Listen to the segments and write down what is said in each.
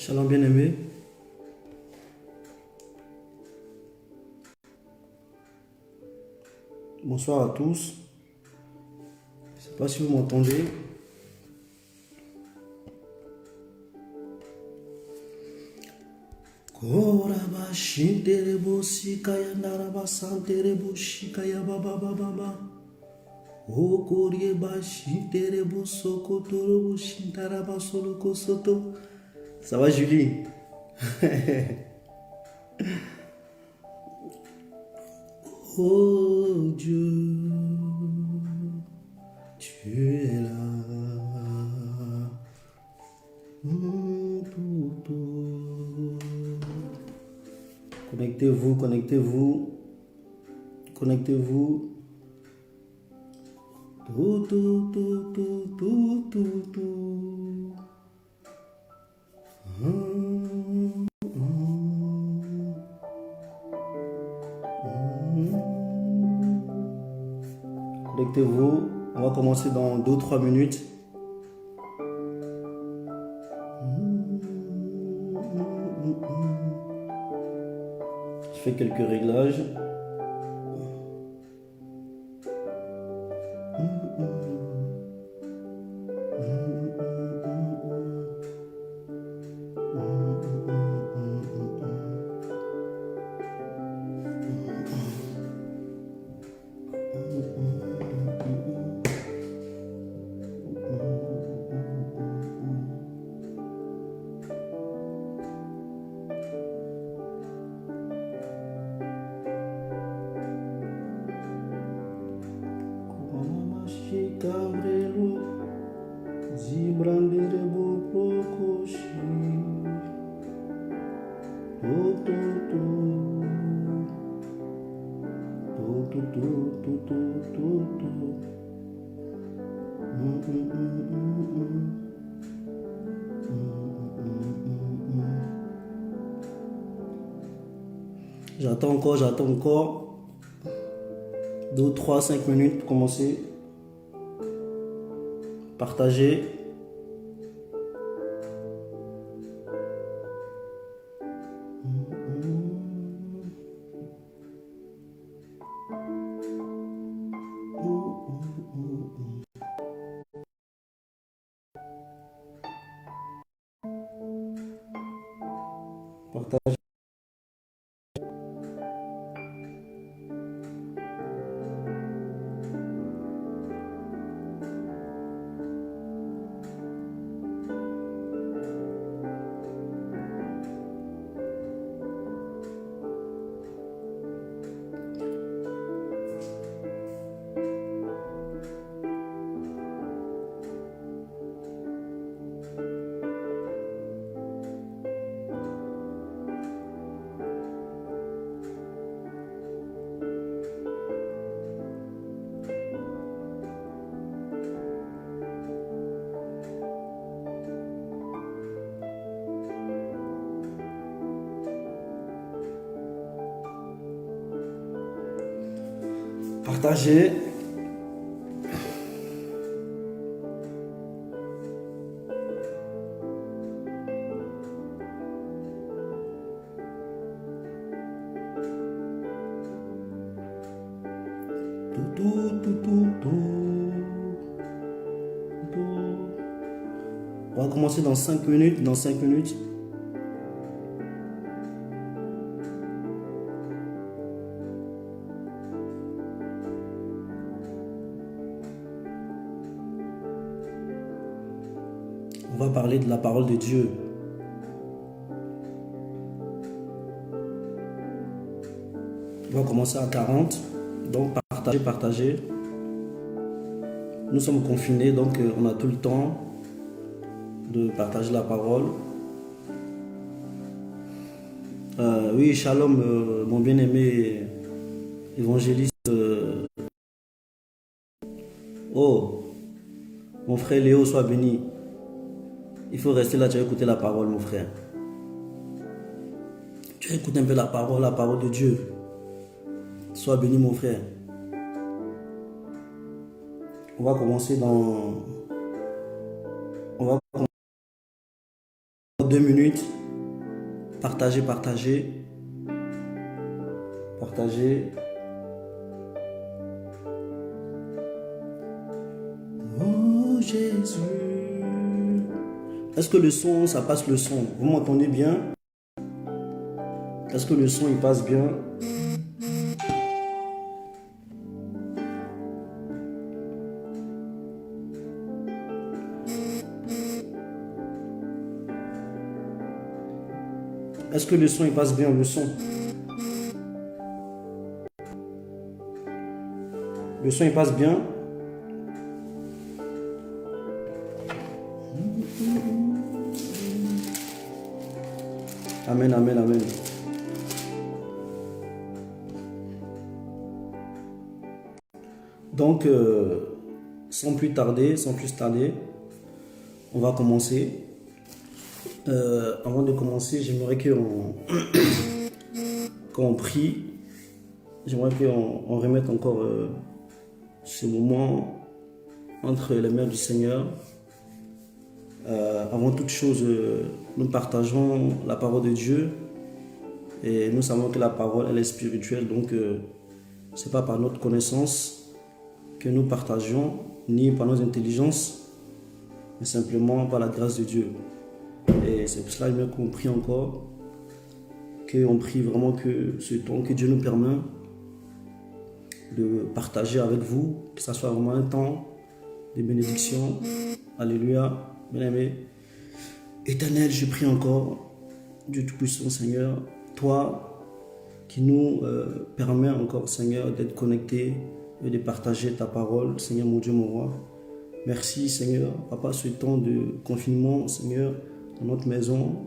Shalom bien-aimé. Bonsoir à tous. Je ne sais pas si vous m'entendez. Koraba shinterebo sikaya naraba santerebo shikaya baba baba. Okorieba shinterebo sokotorobo shintaraba soloko soto. Ça va Julie? Oh Dieu, tu es là. Connectez-vous, connectez-vous, connectez-vous. Tout, tout, tout, tout, tout, tout, tout. Connectez-vous. On va commencer dans 2-3 minutes. Je fais quelques réglages. Cabrelo, Zibranderebo Procochi, J'attends encore 2, 3, 5 minutes pour commencer. Partagez. Partagez. Partagez. On va commencer dans 5 minutes. Dans 5 minutes. On va parler de la parole de Dieu. On va commencer à 40. Donc partagez. Nous sommes confinés, donc on a tout le temps de partager la parole. Oui, shalom, mon bien-aimé évangéliste. Oh, mon frère Léo, sois béni. Il faut rester là, tu vas écouter la parole, mon frère. Tu vas écouter un peu la parole de Dieu. Sois béni, mon frère. On va commencer dans 2 minutes. partagez, partagez. Partagez. Oh Jésus. Est-ce que le son, ça passe le son? Vous m'entendez bien? Est-ce que le son, il passe bien? Est-ce que le son, il passe bien, le son? Le son, il passe bien? Amen, amen, amen. Donc, sans plus tarder, on va commencer. Avant de commencer, j'aimerais qu'on prie. J'aimerais qu'on remette encore ce moment entre les mains du Seigneur. Avant toute chose, nous partageons la parole de Dieu et nous savons que la parole, elle est spirituelle, donc ce n'est pas par notre connaissance que nous partageons, ni par nos intelligences, mais simplement par la grâce de Dieu. Et c'est pour cela qu'on prie encore, qu'on prie vraiment que ce temps que Dieu nous permet de partager avec vous, que ce soit vraiment un temps de bénédiction. Alléluia. Bien-aimé, Éternel, je prie encore, Dieu Tout-Puissant, Seigneur, toi qui nous permets encore, Seigneur, d'être connectés et de partager ta parole, Seigneur, mon Dieu, mon roi. Merci, Seigneur, Papa, ce temps de confinement, Seigneur, dans notre maison,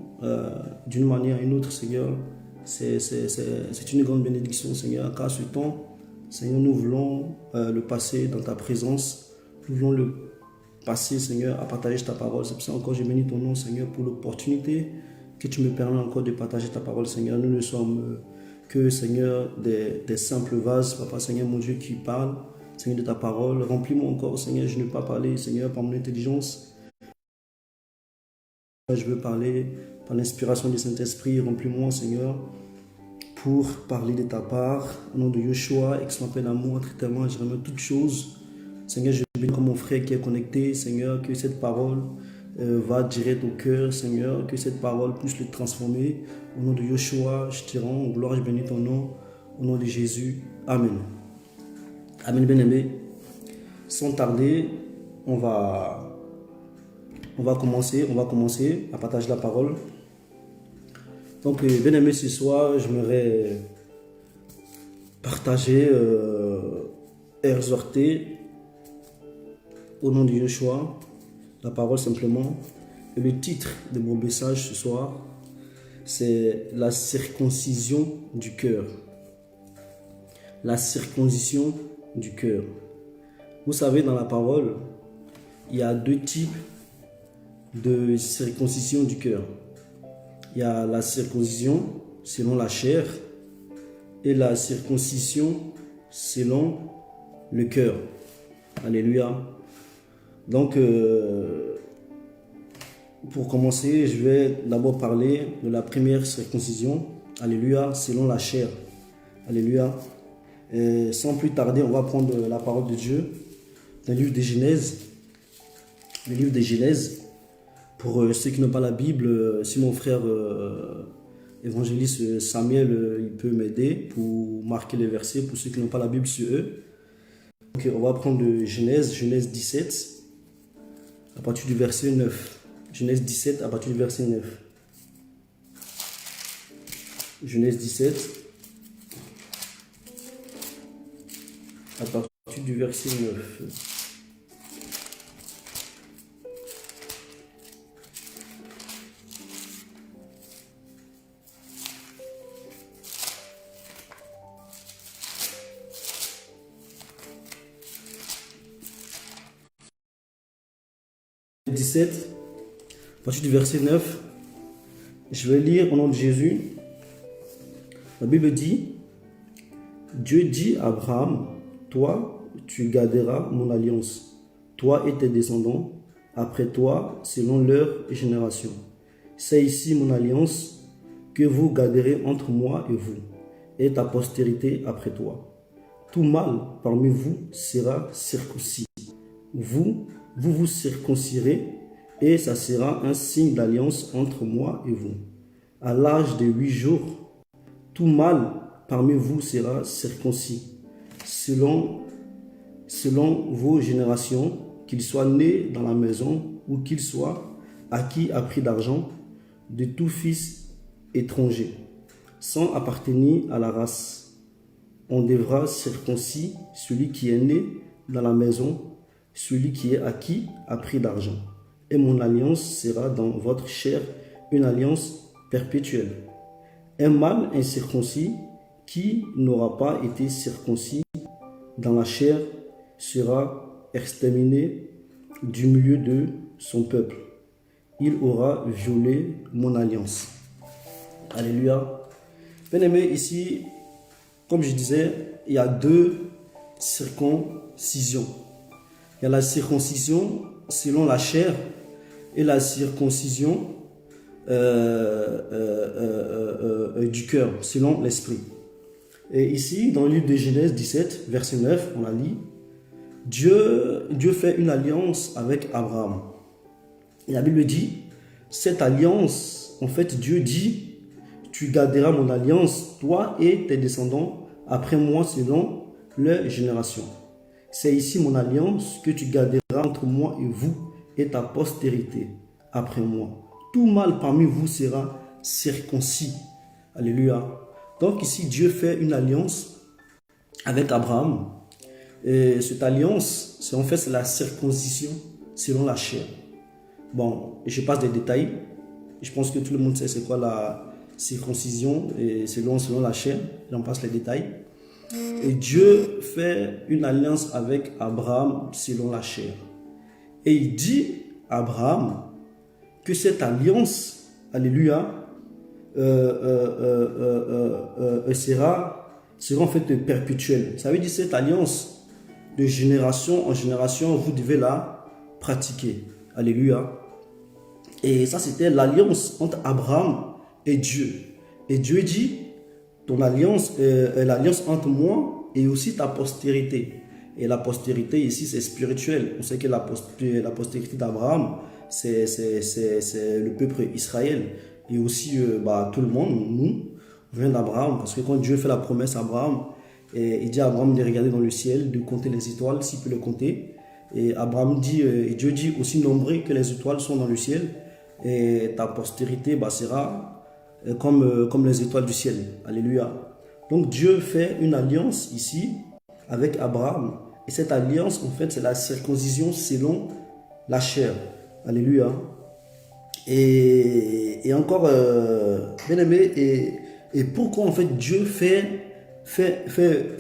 d'une manière ou une autre, Seigneur, c'est une grande bénédiction, Seigneur, car ce temps, Seigneur, nous voulons le passer dans ta présence, nous voulons le passer, Seigneur, à partager ta parole. C'est pour ça encore je bénis ton nom, Seigneur, pour l'opportunité que tu me permets encore de partager ta parole, Seigneur. Nous ne sommes que, Seigneur, des simples vases, Papa, Seigneur, mon Dieu, qui parle, Seigneur, de ta parole. Remplis-moi encore, Seigneur, je ne veux pas parler, Seigneur, par mon intelligence. Je veux parler par l'inspiration du Saint-Esprit. Remplis-moi, Seigneur, pour parler de ta part. Au nom de Yeshua, excellent l'amour, traitement, je remets toutes choses. Seigneur, je bénis comme mon frère qui est connecté, Seigneur, que cette parole va direct au cœur, Seigneur, que cette parole puisse le transformer. Au nom de Yeshua, je te rends gloire, je bénis ton nom. Au nom de Jésus, Amen. Amen, bien-aimé. Sans tarder, on va commencer à partager la parole. Donc, bien-aimé, ce soir, j'aimerais partager, exhorter, au nom de Yeshua, la parole simplement. Et le titre de mon message ce soir, c'est la circoncision du cœur. La circoncision du cœur. Vous savez, dans la parole, il y a deux types de circoncision du cœur. Il y a la circoncision selon la chair et la circoncision selon le cœur. Alléluia. Donc, pour commencer, je vais d'abord parler de la première circoncision. Alléluia, selon la chair. Alléluia. Et sans plus tarder, on va prendre la parole de Dieu dans le livre de Genèse. Le livre de Genèse. Pour ceux qui n'ont pas la Bible, si mon frère évangéliste Samuel, il peut m'aider pour marquer les versets pour ceux qui n'ont pas la Bible sur eux. Donc, on va prendre Genèse 17. À partir du verset 9. Genèse 17 à partir du verset 9. Genèse 17 à partir du verset 9. À partir du verset 9, je vais lire au nom de Jésus. La Bible dit, Dieu dit à Abraham, toi, tu garderas mon alliance, toi et tes descendants, après toi, selon leur génération. C'est ici mon alliance que vous garderez entre moi et vous, et ta postérité après toi. Tout mâle parmi vous sera circoncis. Vous vous circoncirez, et ça sera un signe d'alliance entre moi et vous. À l'âge de 8 jours, tout mâle parmi vous sera circoncis, selon vos générations, qu'il soit né dans la maison ou qu'il soit acquis à prix d'argent, de tout fils étranger, sans appartenir à la race. On devra circoncis celui qui est né dans la maison, celui qui est acquis à prix d'argent. Et mon alliance sera dans votre chair une alliance perpétuelle. Un mâle incirconcis qui n'aura pas été circoncis dans la chair sera exterminé du milieu de son peuple. Il aura violé mon alliance. Alléluia. Bien-aimés, ici, comme je disais, il y a deux circoncisions. Il y a la circoncision selon la chair et la circoncision du cœur, selon l'esprit. Et ici, dans le livre de Genèse 17, verset 9, on a lu, Dieu fait une alliance avec Abraham. Et la Bible dit, cette alliance, en fait, Dieu dit, tu garderas mon alliance, toi et tes descendants, après moi, selon leur génération. C'est ici mon alliance que tu garderas entre moi et vous et ta postérité après moi. Tout mâle parmi vous sera circoncis. Alléluia. Donc ici, Dieu fait une alliance avec Abraham. Et cette alliance, c'est la circoncision selon la chair. Bon, je passe des détails. Je pense que tout le monde sait c'est quoi la circoncision et selon la chair. J'en passe les détails. Et Dieu fait une alliance avec Abraham selon la chair. Et il dit à Abraham que cette alliance, alléluia, sera en fait perpétuelle. Ça veut dire cette alliance de génération en génération, vous devez la pratiquer. Alléluia. Et ça, c'était l'alliance entre Abraham et Dieu. Et Dieu dit, ton alliance, l'alliance entre moi et aussi ta postérité. Et la postérité ici, c'est spirituel. On sait que la postérité d'Abraham, c'est le peuple Israël. Et aussi, tout le monde, nous, on vient d'Abraham. Parce que quand Dieu fait la promesse à Abraham, il dit à Abraham de regarder dans le ciel, de compter les étoiles, s'il peut les compter. Et Abraham dit, et Dieu dit, aussi nombreux que les étoiles sont dans le ciel. Et ta postérité sera comme les étoiles du ciel. Alléluia. Donc Dieu fait une alliance ici avec Abraham. Et cette alliance, en fait, c'est la circoncision selon la chair. Alléluia. Et encore, bien aimé, et pourquoi en fait Dieu fait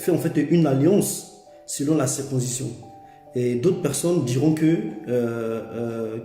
en fait une alliance selon la circoncision? Et d'autres personnes diront que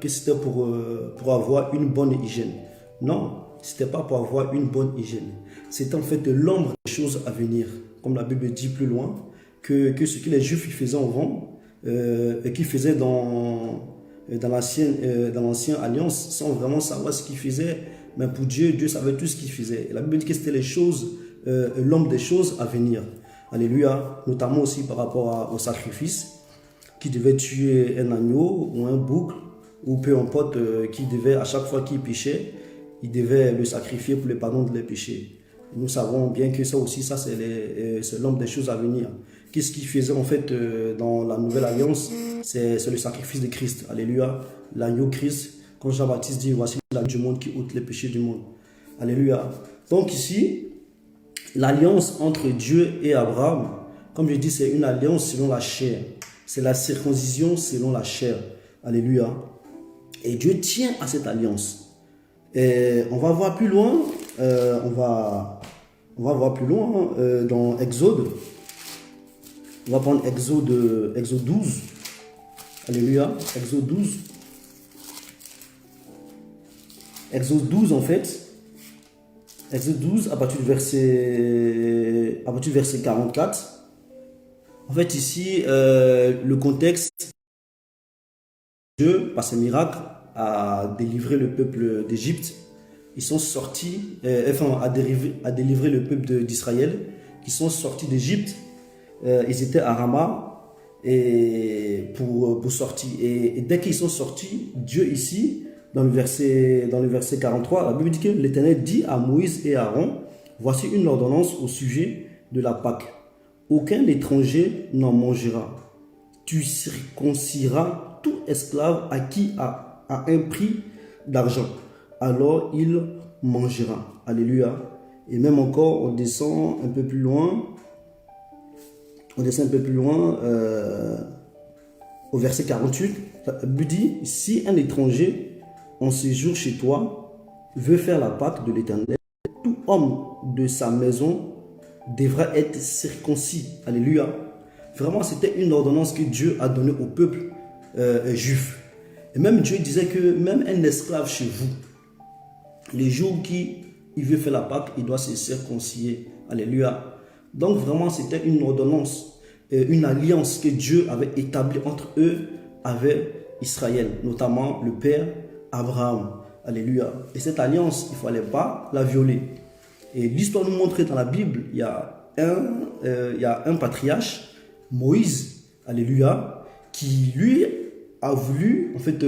c'était pour avoir une bonne hygiène. Non, c'était pas pour avoir une bonne hygiène. C'était en fait l'ombre des choses à venir. Comme la Bible dit plus loin, que ce que les Juifs faisaient avant, et qu'ils faisaient dans l'ancienne alliance, sans vraiment savoir ce qu'ils faisaient. Mais pour Dieu, Dieu savait tout ce qu'il faisait. Et la Bible dit que c'était les choses, l'ombre des choses à venir. Alléluia. Notamment aussi par rapport au sacrifice, qui devait tuer un agneau ou un bouc, ou peu importe, qui devait, à chaque fois qu'il péchait, il devait le sacrifier pour le pardon de les péchés. Nous savons bien que ça aussi, ça c'est l'ombre des choses à venir. Qu'est-ce qu'il faisait en fait dans la nouvelle alliance? C'est le sacrifice de Christ. Alléluia. L'agneau Christ, quand Jean-Baptiste dit, voici l'agneau du monde qui ôte les péchés du monde. Alléluia. Donc ici, l'alliance entre Dieu et Abraham, comme je dis, c'est une alliance selon la chair. C'est la circoncision selon la chair. Alléluia. Et Dieu tient à cette alliance. Et on va voir plus loin, on va voir plus loin dans Exode. On va prendre Exode 12. Alléluia. Exode 12. Exode 12 en fait. Exode 12 à partir du verset 44. En fait ici, le contexte, Dieu, par ses miracles, a délivré le peuple d'Égypte ils sont sortis, à délivrer le peuple d'Israël, qui sont sortis d'Égypte. Ils étaient à Rama et pour sortir. Et dès qu'ils sont sortis, Dieu ici, dans le verset 43, la Bible dit que l'Éternel dit à Moïse et à Aaron, voici une ordonnance au sujet de la Pâque. Aucun étranger n'en mangera. Tu circonciras tout esclave acquis à un prix d'argent. Alors il mangera. Alléluia. Et même encore, on descend un peu plus loin. Au verset 48. La Bible dit, si un étranger en séjour chez toi veut faire la Pâque de l'Éternel, tout homme de sa maison devra être circoncis. Alléluia. Vraiment, c'était une ordonnance que Dieu a donnée au peuple juif. Et même Dieu disait que même un esclave chez vous, les jours qu'il veut faire la Pâque, il doit se circoncire. Alléluia. Donc vraiment, c'était une ordonnance, une alliance que Dieu avait établie entre eux avec Israël, notamment le père Abraham. Alléluia. Et cette alliance, il ne fallait pas la violer. Et l'histoire nous montre que dans la Bible, il y a un patriarche, Moïse, alléluia, qui lui a voulu, en fait,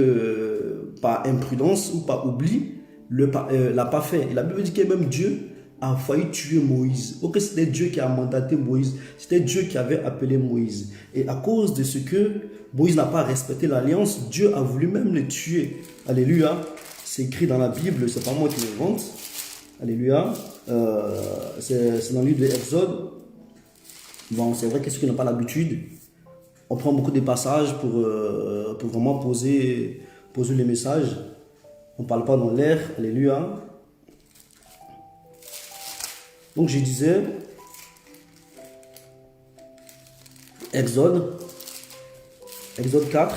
par imprudence ou par oubli, l'a pas fait. Et la Bible dit que même Dieu a failli tuer Moïse. Ok, c'était Dieu qui a mandaté Moïse, c'était Dieu qui avait appelé Moïse. Et à cause de ce que Moïse n'a pas respecté l'alliance, Dieu a voulu même le tuer. Alléluia. C'est écrit dans la Bible, c'est pas moi qui l'invente. Alléluia. C'est dans le livre de Exode. Bon, c'est vrai que ceux qui n'ont pas l'habitude, on prend beaucoup de passages pour vraiment poser les messages. On ne parle pas dans l'air. Alléluia. Donc je disais, Exode 4.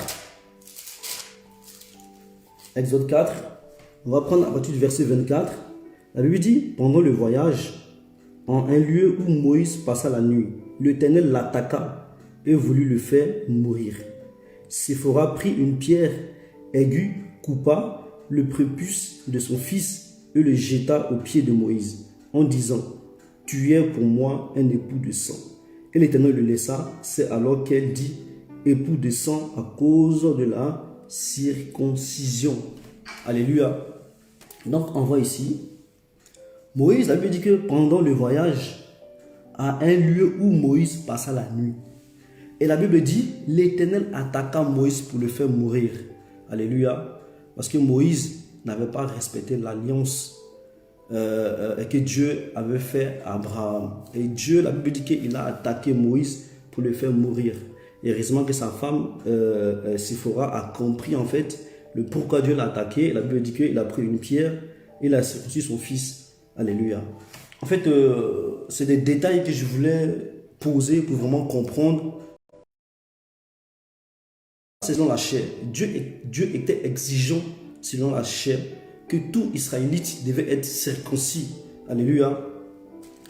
Exode 4. On va prendre à partir du verset 24. La Bible dit, pendant le voyage, en un lieu où Moïse passa la nuit, l'Éternel l'attaqua et voulut le faire mourir. Séphora prit une pierre aiguë, coupa le prépuce de son fils et le jeta aux pieds de Moïse, en disant, tu es pour moi un époux de sang. Et l'Éternel le laissa. C'est alors qu'elle dit, époux de sang à cause de la circoncision. Alléluia. Donc on voit ici, Moïse, la Bible dit que pendant le voyage, à un lieu où Moïse passa la nuit. Et la Bible dit, l'Éternel attaqua Moïse pour le faire mourir. Alléluia. Parce que Moïse n'avait pas respecté l'alliance que Dieu avait fait à Abraham. Et Dieu, la Bible dit qu'il a attaqué Moïse pour le faire mourir. Et heureusement que sa femme, Séphora, a compris en fait le pourquoi Dieu l'a attaqué. La Bible dit qu'il a pris une pierre et il a circoncis son fils. Alléluia. En fait, c'est des détails que je voulais poser pour vraiment comprendre. Selon la chair, Dieu était exigeant selon la chair que tout Israélite devait être circoncis. Alléluia.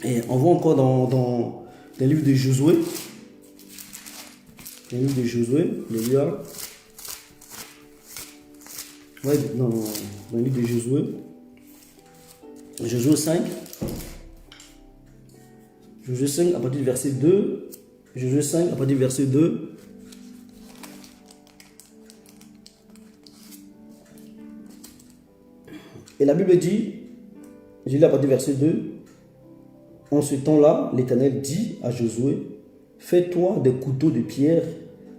Et on voit encore dans le livre de Josué. Le livre de Josué, alléluia. Ouais, dans le livre de Josué. Josué 5. Josué 5 à partir du verset 2. Josué 5 à partir du verset 2. Et la Bible dit, je lis à partir du verset 2, en ce temps-là, l'Éternel dit à Josué, fais-toi des couteaux de pierre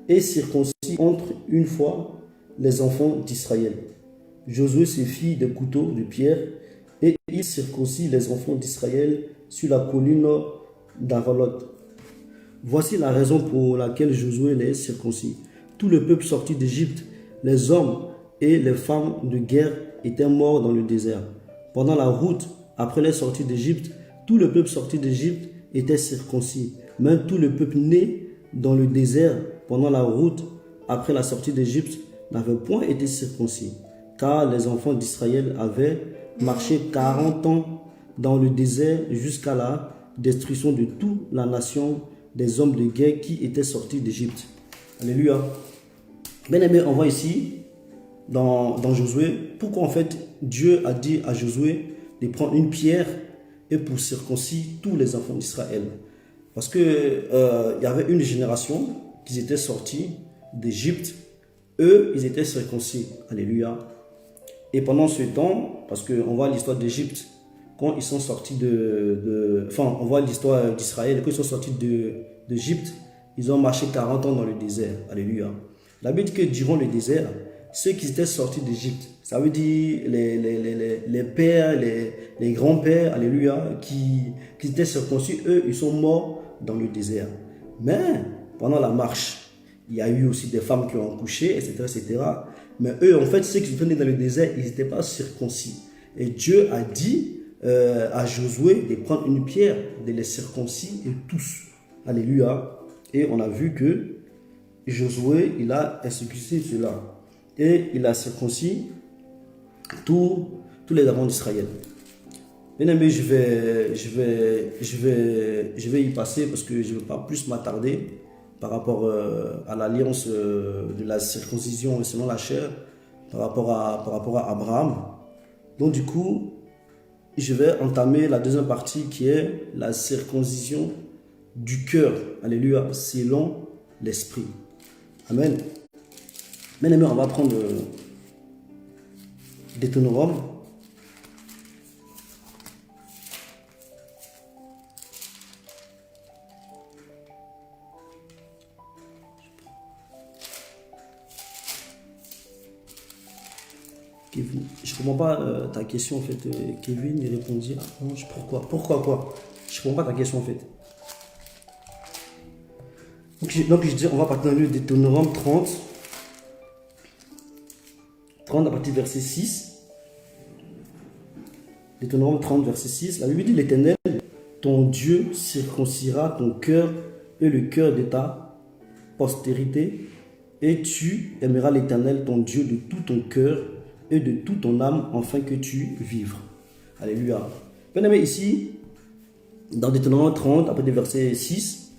et circoncis entre une fois les enfants d'Israël. Josué se fit des couteaux de pierre et il circoncit les enfants d'Israël sur la colline d'Avalot. Voici la raison pour laquelle Josué les circoncis. Tout le peuple sorti d'Égypte, les hommes et les femmes de guerre étaient morts dans le désert. Pendant la route, après les sorties d'Égypte, tout le peuple sorti d'Égypte était circoncis. Même tout le peuple né dans le désert pendant la route, après la sortie d'Égypte, n'avait point été circoncis. Car les enfants d'Israël avaient marché 40 ans dans le désert jusqu'à la destruction de toute la nation des hommes de guerre qui étaient sortis d'Égypte. Alléluia. Bien aimé, on voit ici, dans Josué, pourquoi en fait Dieu a dit à Josué de prendre une pierre et pour circoncire tous les enfants d'Israël. Parce que il y avait une génération qui étaient sortis d'Égypte. Eux, ils étaient circoncis. Alléluia. Et pendant ce temps, parce qu'on voit l'histoire d'Égypte, quand ils sont sortis enfin, on voit l'histoire d'Israël, quand ils sont sortis d'Égypte, ils ont marché 40 ans dans le désert. Alléluia. La Bible dit que durant le désert, ceux qui étaient sortis d'Égypte, ça veut dire les pères, les grands-pères, alléluia, qui étaient circoncis, eux, ils sont morts dans le désert. Mais pendant la marche, il y a eu aussi des femmes qui ont accouché, etc., etc. Mais eux, en fait, ceux qui étaient dans le désert, ils n'étaient pas circoncis. Et Dieu a dit à Josué de prendre une pierre, de les circoncis et tous. Alléluia. Et on a vu que Josué, il a exécuté cela. Et il a circoncis tous les enfants d'Israël. Bien aimé, je vais y passer parce que je ne veux pas plus m'attarder par rapport à l'alliance de la circoncision selon la chair par rapport à Abraham. Donc du coup, je vais entamer la deuxième partie qui est la circoncision du cœur. Alléluia, selon l'esprit. Amen. Bien aimé, on va prendre Deutéronome. Kevin, je ne comprends pas ta question en fait. Kevin, il répondit pourquoi quoi? Je ne comprends pas ta question en fait. Donc je dis, on va partir dans le Deutéronome 30 à partir du verset 6. Deutéronome 30, verset 6. La Bible dit, l'Éternel, ton Dieu, circoncira ton cœur et le cœur de ta postérité, et tu aimeras l'Éternel, ton Dieu, de tout ton cœur et de toute ton âme, afin que tu vives. Alléluia. Bien aimé, ici, dans Deutéronome 30, après le verset 6,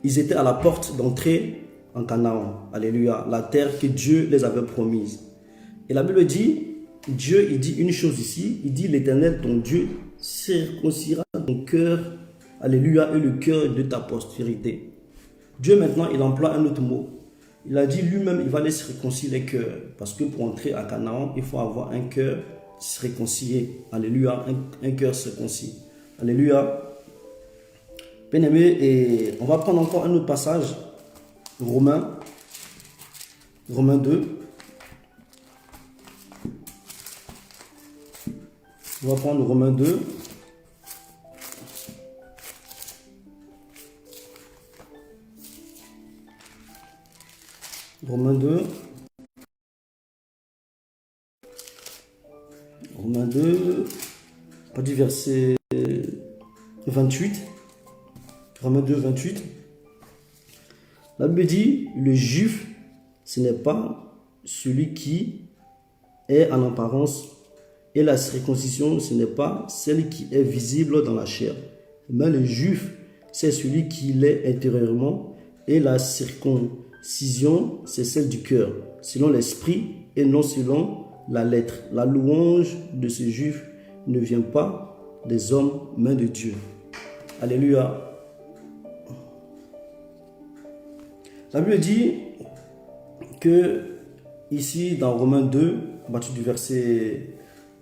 ils étaient à la porte d'entrée en Canaan. Alléluia. La terre que Dieu les avait promise. Et la Bible dit, Dieu, il dit une chose ici, il dit l'Éternel, ton Dieu, circoncira ton cœur, alléluia, et le cœur de ta postérité. Dieu maintenant, il emploie un autre mot. Il a dit lui-même, il va les circoncire les cœurs. Parce que pour entrer à Canaan, il faut avoir un cœur réconcilié. Alléluia, un cœur circoncis. Alléluia. Bien-aimé, et on va prendre encore un autre passage, Romains 2. On va prendre Romains 2. Romains 2. Romains 2, pas du verset 28. Romains 2, 28. La Bible dit, le juif, ce n'est pas celui qui est en apparence, et la circoncision, ce n'est pas celle qui est visible dans la chair. Mais le juif, c'est celui qui l'est intérieurement, et la circoncision, c'est celle du cœur, selon l'esprit et non selon la lettre. La louange de ce juif ne vient pas des hommes, mais de Dieu. Alléluia. La Bible dit que ici dans Romains 2, à partir du verset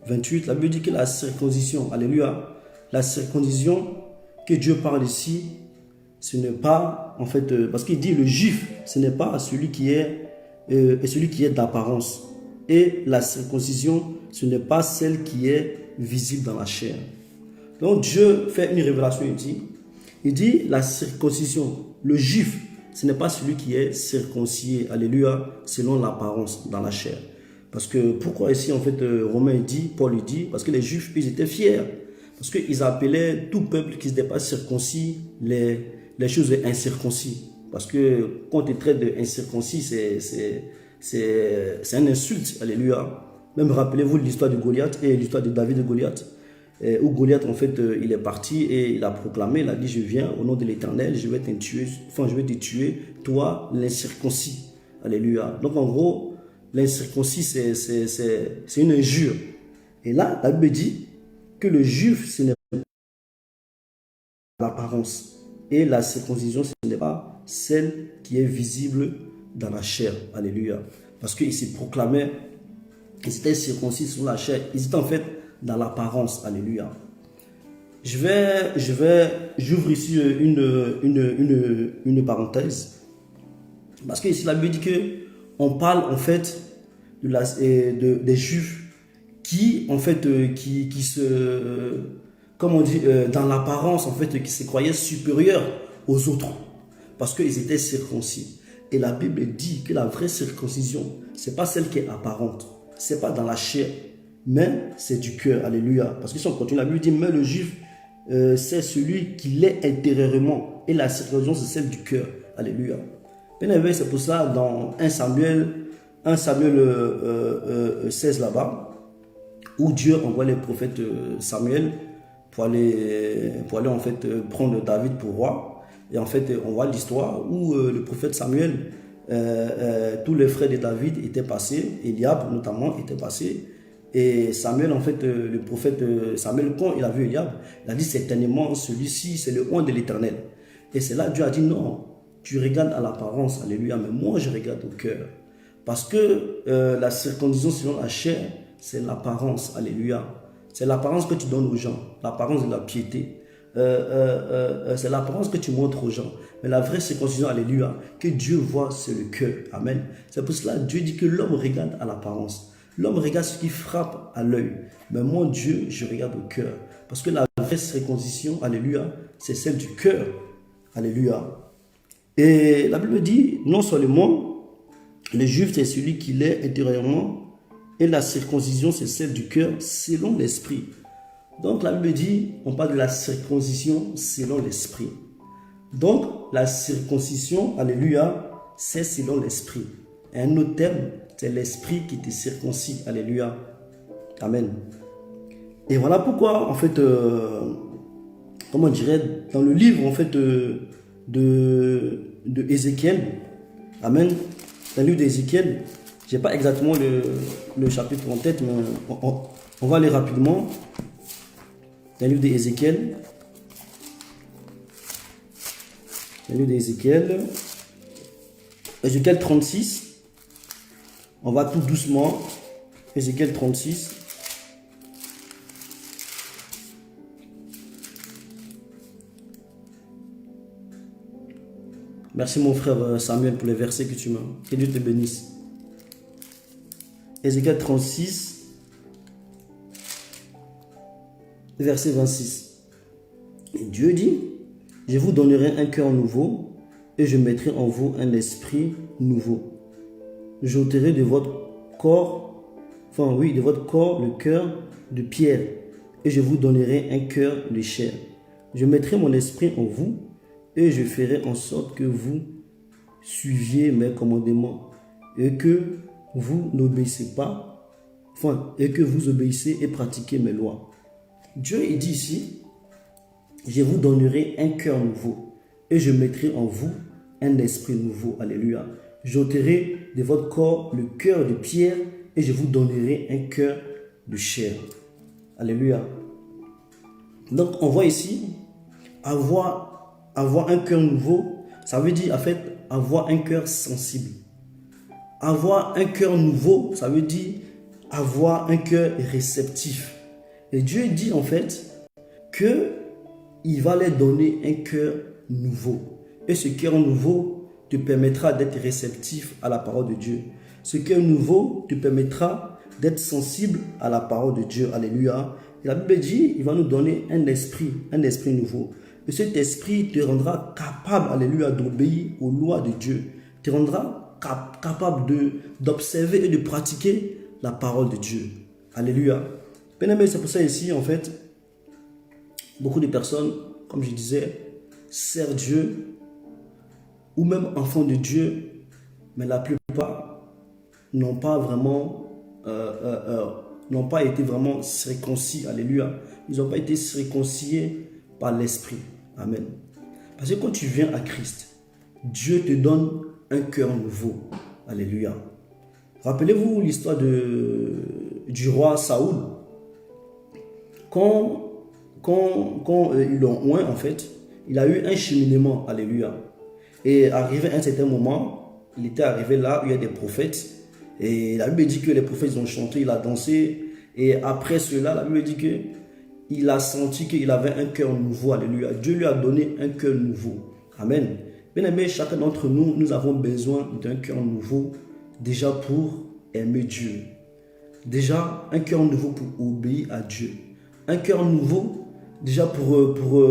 28, la Bible dit que la circoncision, alléluia, la circoncision que Dieu parle ici, ce n'est pas, en fait, parce qu'il dit le juif, ce n'est pas celui qui est d'apparence. Et la circoncision, ce n'est pas celle qui est visible dans la chair. Donc Dieu fait une révélation, il dit la circoncision, le juif, ce n'est pas celui qui est circoncis, alléluia, selon l'apparence dans la chair. Parce que, pourquoi ici, en fait, Romain dit, Paul dit, parce que les Juifs, ils étaient fiers. Parce qu'ils appelaient tout peuple qui n'était pas circoncis les choses incirconcis. Parce que quand tu traites d'incirconcis, c'est un insulte, alléluia. Même rappelez-vous l'histoire de Goliath et l'histoire de David et Goliath. Où Goliath, en fait, il est parti et il a proclamé, il a dit, je viens au nom de l'Éternel, je vais te tuer, toi, l'incirconcis. Alléluia. Donc, en gros, l'incirconcis, c'est une injure. Et là, la Bible dit que le juif, ce n'est pas l'apparence. Et la circoncision, ce n'est pas celle qui est visible dans la chair. Alléluia. Parce qu'ils se proclamaient, ils étaient circoncis sur la chair. Ils étaient en fait dans l'apparence. Alléluia. J'ouvre ici une parenthèse. Parce que ici, la Bible dit qu'on parle en fait des Juifs qui, en fait, qui se, comme on dit, dans l'apparence, en fait, qui se croyaient supérieurs aux autres. Parce qu'ils étaient circoncis. Et la Bible dit que la vraie circoncision, ce n'est pas celle qui est apparente. Ce n'est pas dans la chair, mais c'est du cœur. Alléluia. Parce que si on continue, la Bible dit, mais le Juif, c'est celui qui l'est intérieurement. Et la circoncision, c'est celle du cœur. Alléluia. Bien, c'est pour ça, dans 1 Samuel 16 là-bas, où Dieu envoie les prophètes Samuel pour aller en fait prendre David pour roi. Et en fait, on voit l'histoire où le prophète Samuel, tous les frères de David étaient passés, Eliab notamment était passé. Et Samuel, en fait, le prophète Samuel, quand il a vu Eliab, il a dit certainement, celui-ci, c'est le oint de l'Éternel. Et c'est là Dieu a dit non, tu regardes à l'apparence, alléluia, mais moi je regarde au cœur. Parce que la circoncision selon la chair, c'est l'apparence, alléluia. C'est l'apparence que tu donnes aux gens, l'apparence de la piété. C'est l'apparence que tu montres aux gens. Mais la vraie circoncision, alléluia, que Dieu voit, c'est le cœur. Amen. C'est pour cela que Dieu dit que l'homme regarde à l'apparence. L'homme regarde ce qui frappe à l'œil. Mais moi, Dieu, je regarde au cœur. Parce que la vraie circoncision, alléluia, c'est celle du cœur. Alléluia. Et la Bible dit, non seulement, le juif, c'est celui qui l'est intérieurement, et la circoncision, c'est celle du cœur, selon l'esprit. Donc, la Bible dit, on parle de la circoncision selon l'esprit. Donc, la circoncision, alléluia, c'est selon l'esprit. Un autre terme, c'est l'esprit qui te circoncis. Alléluia. Amen. Et voilà pourquoi, en fait, comment on dirait, dans le livre, en fait, de Ézéchiel, amen, dans le livre d'Ézéchiel, je n'ai pas exactement le chapitre en tête, mais on va aller rapidement. Dans le livre d'Ézéchiel, Ézéchiel 36, on va tout doucement, Ézéchiel 36. Merci mon frère Samuel pour les versets que tu m'as. Que Dieu te bénisse. Ézéchiel 36, verset 26. Et Dieu dit, je vous donnerai un cœur nouveau et je mettrai en vous un esprit nouveau. J'ôterai de votre corps, le cœur de pierre et je vous donnerai un cœur de chair. Je mettrai mon esprit en vous et je ferai en sorte que vous suiviez mes commandements et que vous n'obéissez pas, et que vous obéissez et pratiquez mes lois. Dieu il dit ici, je vous donnerai un cœur nouveau et je mettrai en vous un esprit nouveau. Alléluia. J'ôterai de votre corps le cœur de pierre et je vous donnerai un cœur de chair. Alléluia. Donc on voit ici, avoir un cœur nouveau, ça veut dire en fait avoir un cœur sensible. Avoir un cœur nouveau, ça veut dire avoir un cœur réceptif. Et Dieu dit en fait qu'il va leur donner un cœur nouveau. Et ce cœur nouveau te permettra d'être réceptif à la parole de Dieu. Ce cœur nouveau te permettra d'être sensible à la parole de Dieu. Alléluia. Et la Bible dit, il va nous donner un esprit nouveau. Et cet esprit te rendra capable, alléluia, d'obéir aux lois de Dieu. Te rendra capable d'observer et de pratiquer la parole de Dieu. Alléluia. Bien-aimé, c'est pour ça ici, en fait, beaucoup de personnes, comme je disais, servent Dieu ou même enfants de Dieu, mais la plupart n'ont pas été vraiment circoncis. Alléluia. Ils n'ont pas été circoncis par l'esprit. Amen. Parce que quand tu viens à Christ, Dieu te donne un cœur nouveau. Alléluia. Rappelez-vous l'histoire du roi Saoul. quand ils l'ont oint, en fait, il a eu un cheminement, alléluia. Et arrivé à un certain moment, il était arrivé là où il y a des prophètes. Et la Bible dit que les prophètes ils ont chanté, il a dansé. Et après cela, la Bible dit que il a senti qu'il avait un cœur nouveau, alléluia. Dieu lui a donné un cœur nouveau. Amen. Bien aimé, chacun d'entre nous, nous avons besoin d'un cœur nouveau, déjà pour aimer Dieu. Déjà, un cœur nouveau pour obéir à Dieu. Un cœur nouveau, déjà pour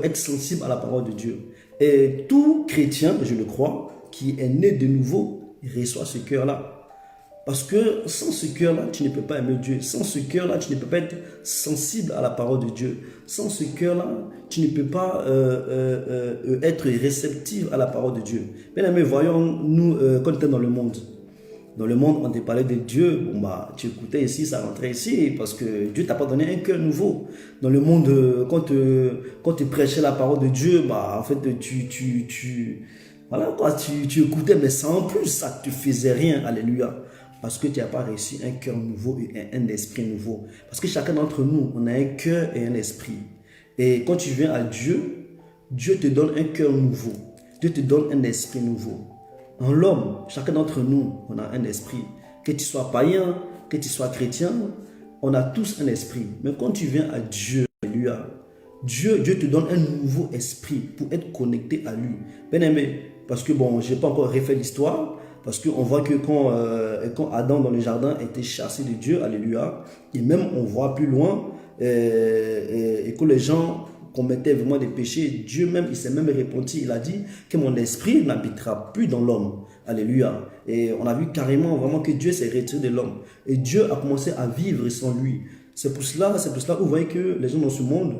être sensible à la parole de Dieu. Et tout chrétien, je le crois, qui est né de nouveau, il reçoit ce cœur-là. Parce que sans ce cœur-là, tu ne peux pas aimer Dieu. Sans ce cœur-là, tu ne peux pas être sensible à la parole de Dieu. Sans ce cœur-là, tu ne peux pas être réceptif à la parole de Dieu. Bien aimé, voyons, nous, quand on était dans le monde, on te parlait de Dieu, bon bah, tu écoutais ici, ça rentrait ici, parce que Dieu t'a pas donné un cœur nouveau. Dans le monde, quand tu prêchais la parole de Dieu, bah, en fait, voilà quoi, tu écoutais, mais sans plus, ça ne te faisait rien, alléluia. Parce que tu n'as pas reçu un cœur nouveau et un esprit nouveau. Parce que chacun d'entre nous, on a un cœur et un esprit. Et quand tu viens à Dieu, Dieu te donne un cœur nouveau. Dieu te donne un esprit nouveau. En l'homme, chacun d'entre nous, on a un esprit. Que tu sois païen, que tu sois chrétien, on a tous un esprit. Mais quand tu viens à Dieu, alléluia, Dieu te donne un nouveau esprit pour être connecté à lui. Bien aimé, parce que bon, je n'ai pas encore refait l'histoire, parce qu'on voit que quand Adam dans le jardin était chassé de Dieu, alléluia, et même on voit plus loin, et que les gens commettaient vraiment des péchés, Dieu même, il s'est même repenti, il a dit que mon esprit n'habitera plus dans l'homme, alléluia. Et on a vu carrément vraiment que Dieu s'est retiré de l'homme, et Dieu a commencé à vivre sans lui. C'est pour cela que vous voyez que les gens dans ce monde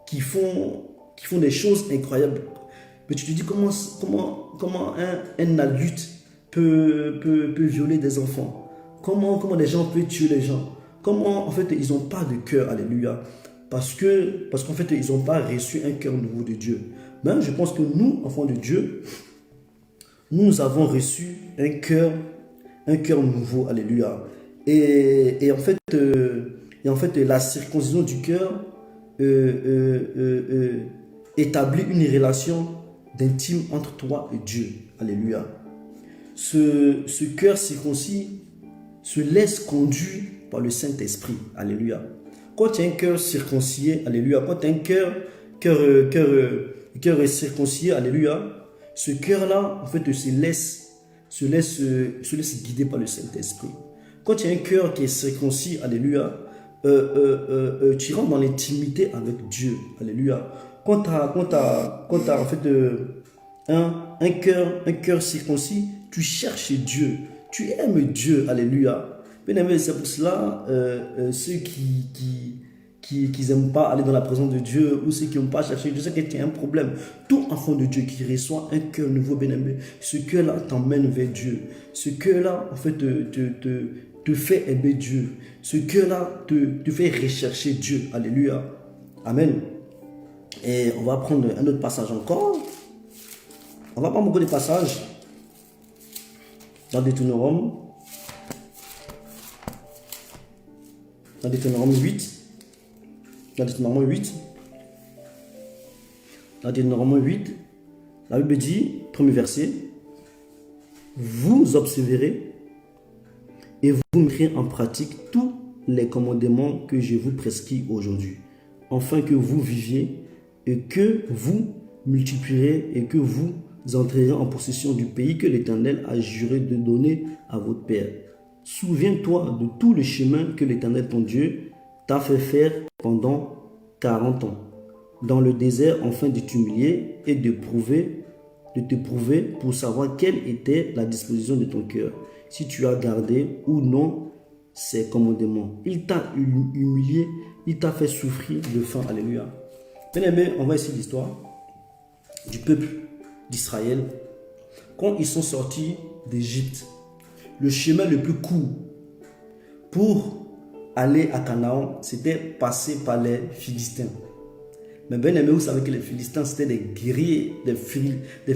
qui font des choses incroyables. Mais tu te dis comment un adulte peut violer des enfants. Comment les gens peuvent tuer les gens. Comment, en fait, ils n'ont pas de cœur, alléluia. Parce qu'en fait, ils n'ont pas reçu un cœur nouveau de Dieu. Mais je pense que nous, enfants de Dieu, nous avons reçu un cœur nouveau, alléluia. Et en fait, la circoncision du cœur établit une relation d'intime entre toi et Dieu, alléluia. Ce cœur circoncis se laisse conduire par le Saint-Esprit. Alléluia. Quand tu as un cœur circoncis, alléluia. Quand tu as un cœur circoncis, alléluia. Ce cœur-là, en fait, se laisse guider par le Saint-Esprit. Quand tu as un cœur qui est circoncis, alléluia, tu rentres dans l'intimité avec Dieu. Alléluia. Quand tu as en fait un cœur circoncis, tu cherches Dieu, tu aimes Dieu, alléluia. Bien aimé, c'est pour cela, ceux qui n'aiment pas aller dans la présence de Dieu, ou ceux qui n'ont pas cherché Dieu, c'est qu'il y a un problème. Tout enfant de Dieu qui reçoit un cœur nouveau, bien aimé, ce cœur-là t'emmène vers Dieu. Ce cœur-là, en fait, te fait aimer Dieu. Ce cœur-là te fait rechercher Dieu, alléluia. Amen. Et on va prendre un autre passage encore. On va prendre beaucoup de passages. Dans Deutéronome 8. Dans Deutéronome 8, la Bible dit, premier verset, vous observerez et vous mettrez en pratique tous les commandements que je vous prescris aujourd'hui, afin que vous viviez et que vous multiplierez et que vous entrerez en possession du pays que l'Éternel a juré de donner à votre père. Souviens-toi de tout le chemin que l'Éternel ton Dieu t'a fait faire pendant 40 ans dans le désert, afin de t'humilier et de te prouver pour savoir quelle était la disposition de ton cœur, si tu as gardé ou non ses commandements. Il t'a humilié, il t'a fait souffrir de faim. Alléluia. Bien aimé, on voit ici l'histoire du peuple d'Israël. Quand ils sont sortis d'Égypte, le chemin le plus court pour aller à Canaan, c'était passer par les Philistins. Mais bien aimé, vous savez que les Philistins, c'était des guerriers des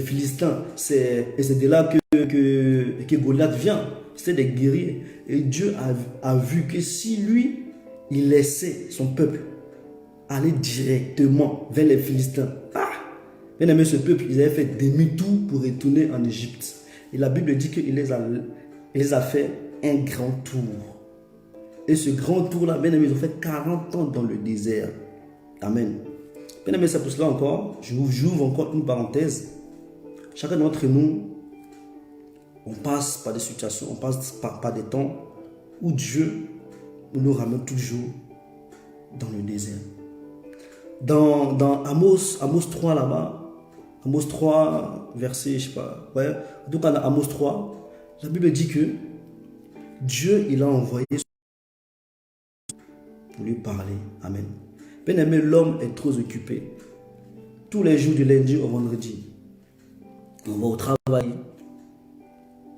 Philistins. Et c'est de là que Goliath vient. C'était des guerriers. Et Dieu a vu que si lui, il laissait son peuple aller directement vers les Philistins. Ah! Bien aimé, ce peuple, ils avaient fait demi-tour pour retourner en Égypte. Et la Bible dit qu'il les a fait un grand tour. Et ce grand tour-là, bien aimé, ils ont fait 40 ans dans le désert. Amen. Bien aimé, c'est pour cela encore, j'ouvre encore une parenthèse. Chacun d'entre nous, on passe par des situations, on passe par des temps où Dieu nous ramène toujours dans le désert. Dans Amos 3 là-bas, Amos 3, verset, je sais pas, ouais, en tout cas dans Amos 3, la Bible dit que Dieu, il a envoyé pour lui parler. Amen. Bien aimé, l'homme est trop occupé. Tous les jours du lundi au vendredi, on va au travail,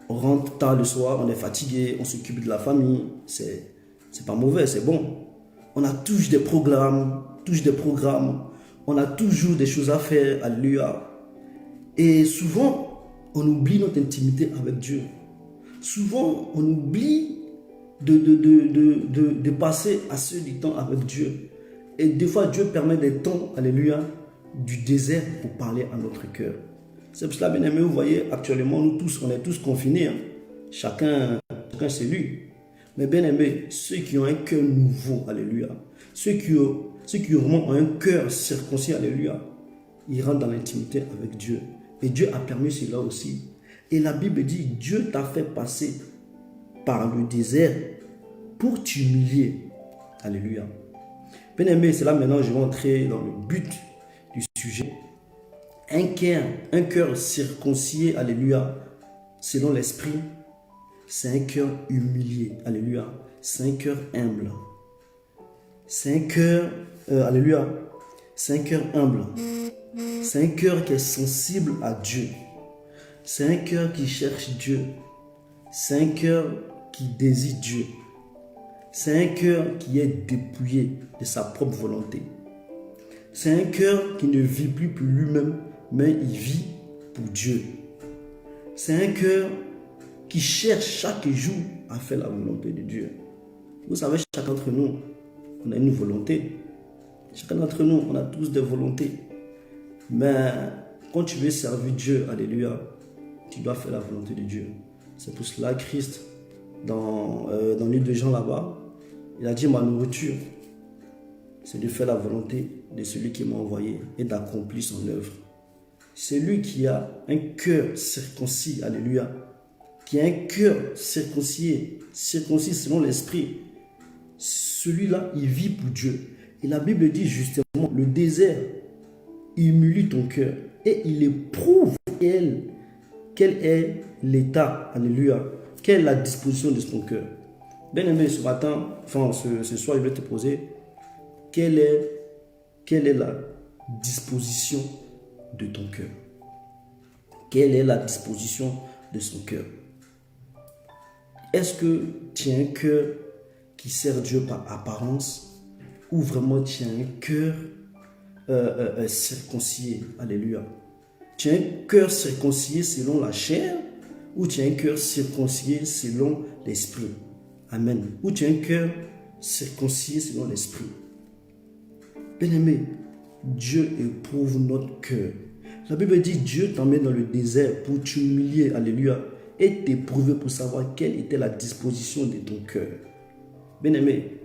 on rentre tard le soir, on est fatigué, on s'occupe de la famille. C'est pas mauvais, c'est bon. On a toujours des programmes, on a toujours des choses à faire, alléluia. Et souvent, on oublie notre intimité avec Dieu. Souvent, on oublie de passer assez du temps avec Dieu. Et des fois, Dieu permet des temps, alléluia, du désert pour parler à notre cœur. C'est pour cela, bien aimé, vous voyez, actuellement, nous tous, on est tous confinés. Hein. Chacun c'est lui. Mais bien aimé, ceux qui ont un cœur nouveau, alléluia, ceux qui vraiment ont un cœur circoncis, alléluia, ils rentrent dans l'intimité avec Dieu. Et Dieu a permis cela aussi. Et la Bible dit, Dieu t'a fait passer par le désert pour t'humilier. Alléluia. Bien aimé, c'est là maintenant je vais entrer dans le but du sujet. Un cœur circoncis, alléluia, selon l'esprit, c'est un cœur humilié, alléluia. C'est un cœur humble. C'est un cœur, alléluia, c'est un cœur humble. C'est un cœur qui est sensible à Dieu. C'est un cœur qui cherche Dieu. C'est un cœur qui désire Dieu. C'est un cœur qui est dépouillé de sa propre volonté. C'est un cœur qui ne vit plus pour lui-même, mais il vit pour Dieu. C'est un cœur qui cherche chaque jour à faire la volonté de Dieu. Vous savez, chacun d'entre nous, on a une volonté. Chacun d'entre nous, on a tous des volontés. Mais quand tu veux servir Dieu, alléluia, tu dois faire la volonté de Dieu. C'est pour cela que Christ, dans le livre de Jean là-bas, il a dit, ma nourriture, c'est de faire la volonté de celui qui m'a envoyé et d'accomplir son œuvre. Celui qui a un cœur circoncis, alléluia, qui a un cœur circoncis selon l'esprit, celui-là, il vit pour Dieu. Et la Bible dit justement, le désert humilie ton cœur et il éprouve quel est l'état, alléluia, quelle est la disposition de ton cœur. Bien aimé, ce matin, enfin ce soir, je vais te poser, quelle est la disposition de ton cœur? Quelle est la disposition de son cœur? Est-ce que tu as un cœur qui sert Dieu par apparence ou vraiment tu as un cœur circoncis? Alléluia. Tu as un cœur circoncis selon la chair ou tu as un cœur circoncis selon l'esprit? Amen. Ou tu as un cœur circoncis selon l'esprit? Bien-aimé, Dieu éprouve notre cœur. La Bible dit, Dieu t'emmène dans le désert pour t'humilier, alléluia, et t'éprouver pour savoir quelle était la disposition de ton cœur. Bien-aimé,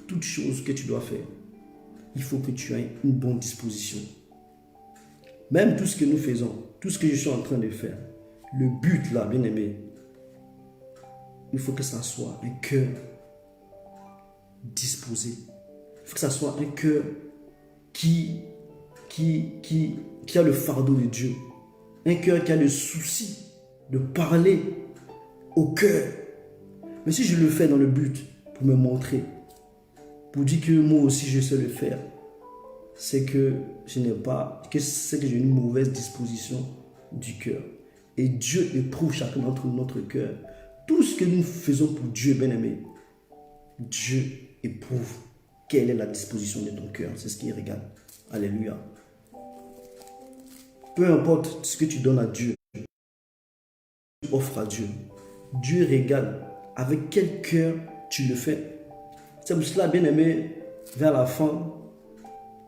toute chose que tu dois faire, il faut que tu aies une bonne disposition. Même tout ce que nous faisons, tout ce que je suis en train de faire, le but là, bien-aimé, il faut que ça soit un cœur disposé. Il faut que ça soit un cœur qui a le fardeau de Dieu. Un cœur qui a le souci de parler au cœur. Mais si je le fais dans le but pour me montrer, pour dire que moi aussi je sais le faire, c'est que j'ai une mauvaise disposition du cœur. Et Dieu éprouve chacun d'entre notre cœur. Tout ce que nous faisons pour Dieu, bien-aimé, Dieu éprouve quelle est la disposition de ton cœur. C'est ce qu'il regarde. Alléluia. Peu importe ce que tu donnes à Dieu, tu offres à Dieu. Dieu regarde avec quel cœur tu le fais. C'est pour cela, bien aimé, vers la fin,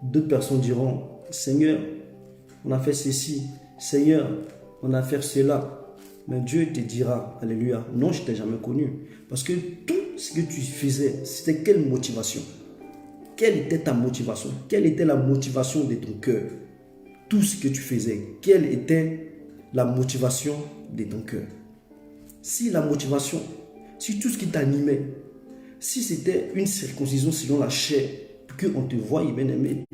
deux personnes diront, Seigneur, on a fait ceci, Seigneur, on a fait cela. Mais Dieu te dira, alléluia, non, je ne t'ai jamais connu. Parce que tout ce que tu faisais, c'était quelle motivation? Quelle était ta motivation? Quelle était la motivation de ton cœur? Tout ce que tu faisais, quelle était la motivation de ton cœur? Si la motivation, si tout ce qui t'animait, si c'était une circoncision selon la chair, qu'on te voie, bien aimé,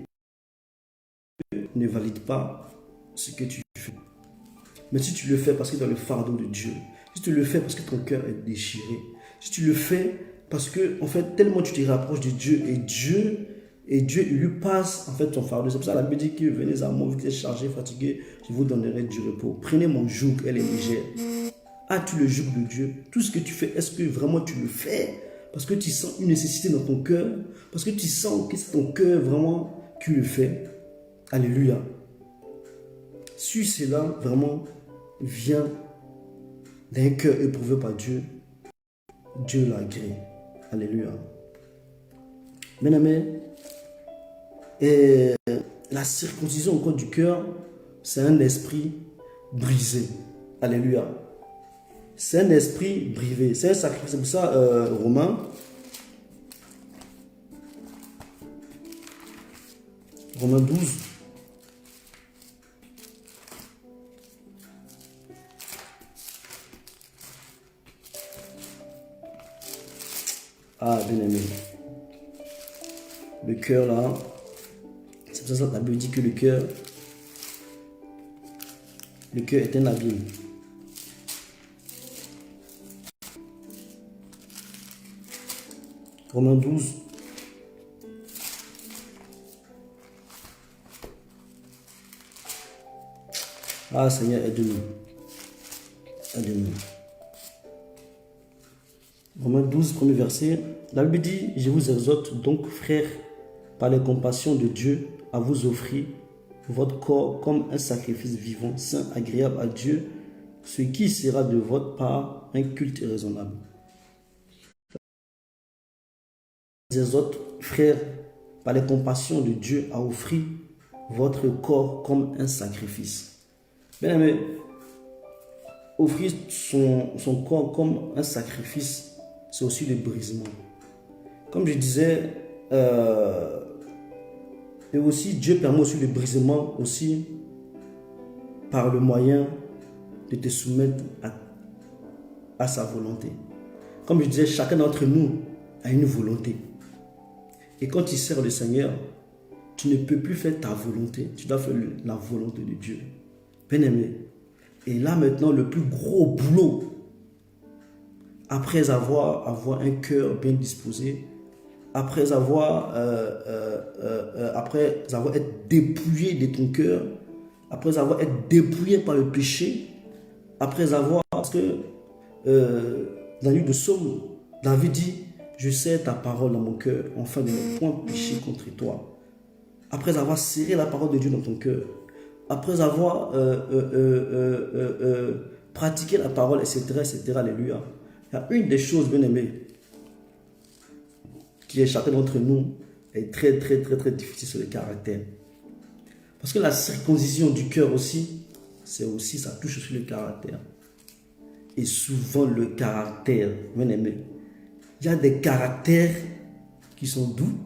ne valide pas ce que tu fais. Mais si tu le fais parce que tu as le fardeau de Dieu, si tu le fais parce que ton cœur est déchiré, si tu le fais parce que, en fait, tellement tu te rapproches de Dieu et Dieu, il lui passe, en fait, ton fardeau. C'est pour ça que la Bible dit que venez à moi, vous qui êtes chargés, fatigués, je vous donnerai du repos. Prenez mon joug, elle est légère. As-tu le joug de Dieu? Tout ce que tu fais, est-ce que vraiment tu le fais parce que tu sens une nécessité dans ton cœur? Parce que tu sens que c'est ton cœur vraiment qui le fait? Alléluia. Si cela vraiment vient d'un cœur éprouvé par Dieu, Dieu l'agrée. Alléluia. Bien-aimé, et la circoncision au corps du cœur, c'est un esprit brisé. Alléluia. C'est un esprit brisé. C'est un sacrifice. C'est pour ça, Romains 12. Ah, bien aimé. Le cœur là, c'est pour ça que la Bible dit que le cœur est un abîme. Romains 12. Ah Seigneur, aide-nous. Aide-nous. Romains 12, premier verset. La Bible dit, je vous exhorte donc, frères, par les compassions de Dieu, à vous offrir votre corps comme un sacrifice vivant, saint, agréable à Dieu, ce qui sera de votre part un culte raisonnable. Je vous exhorte, frères, par les compassions de Dieu, à offrir votre corps comme un sacrifice. Bien aimé, offrir son corps comme un sacrifice, c'est aussi le brisement. Comme je disais, et aussi Dieu permet aussi le brisement aussi par le moyen de te soumettre à sa volonté. Comme je disais, chacun d'entre nous a une volonté. Et quand tu sers le Seigneur, tu ne peux plus faire ta volonté, tu dois faire la volonté de Dieu. Bien-aimé. Et là maintenant, le plus gros boulot, après avoir un cœur bien disposé, après avoir été dépouillé de ton cœur, après avoir été dépouillé par le péché, après avoir, parce que dans le livre de Psaume, David dit, je serre ta parole dans mon cœur, afin de ne point pécher contre toi. Après avoir serré la parole de Dieu dans ton cœur, après avoir pratiqué la parole, etc., etc., alléluia. Il y a une des choses, bien aimées, qui est chacun d'entre nous, est très, très, très, très difficile sur le caractère. Parce que la circoncision du cœur aussi, c'est aussi, ça touche sur le caractère. Et souvent le caractère, bien aimé, il y a des caractères qui sont doux,